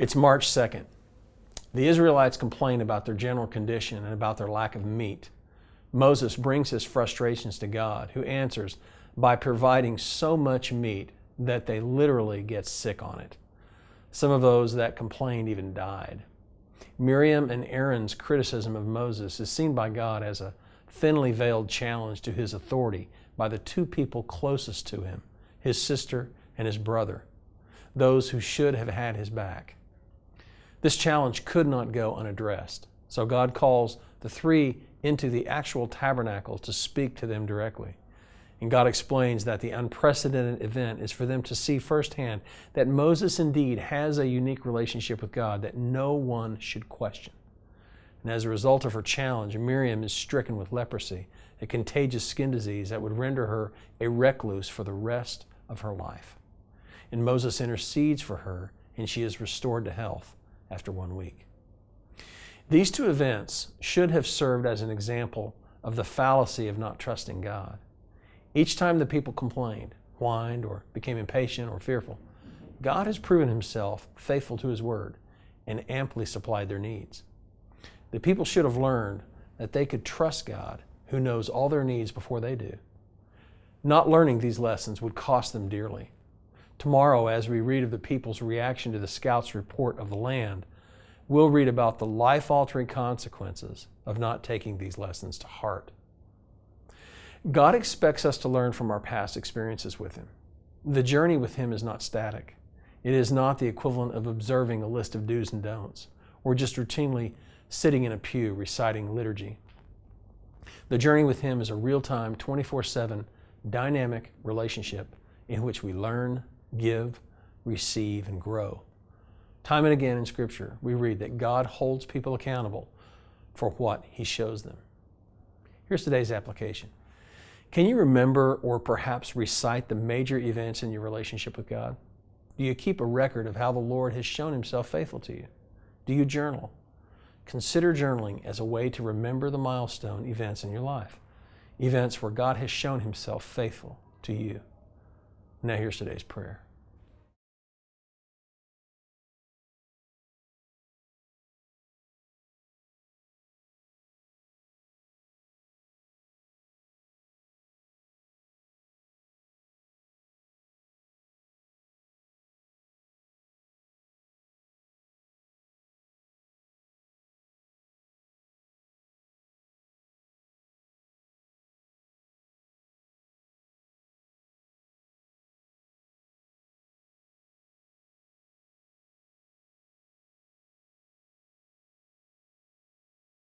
It's March 2nd. The Israelites complain about their general condition and about their lack of meat. Moses brings his frustrations to God, who answers by providing so much meat that they literally get sick on it. Some of those that complained even died. Miriam and Aaron's criticism of Moses is seen by God as a thinly veiled challenge to his authority by the two people closest to him, his sister and his brother, those who should have had his back. This challenge could not go unaddressed, so God calls the three into the actual tabernacle to speak to them directly. And God explains that the unprecedented event is for them to see firsthand that Moses indeed has a unique relationship with God that no one should question. And as a result of her challenge, Miriam is stricken with leprosy, a contagious skin disease that would render her a recluse for the rest of her life. And Moses intercedes for her, and she is restored to health after 1 week. These two events should have served as an example of the fallacy of not trusting God. Each time the people complained, whined, or became impatient or fearful, God has proven himself faithful to his word and amply supplied their needs. The people should have learned that they could trust God, who knows all their needs before they do. Not learning these lessons would cost them dearly. Tomorrow, as we read of the people's reaction to the scouts' report of the land, we'll read about the life-altering consequences of not taking these lessons to heart. God expects us to learn from our past experiences with him. The journey with him is not static. It is not the equivalent of observing a list of do's and don'ts, or just routinely sitting in a pew reciting liturgy. The journey with him is a real-time, 24/7, dynamic relationship in which we learn, give, receive, and grow. Time and again in Scripture, we read that God holds people accountable for what he shows them. Here's today's application. Can you remember or perhaps recite the major events in your relationship with God? Do you keep a record of how the Lord has shown himself faithful to you? Do you journal? Consider journaling as a way to remember the milestone events in your life, events where God has shown himself faithful to you. Now here's today's prayer.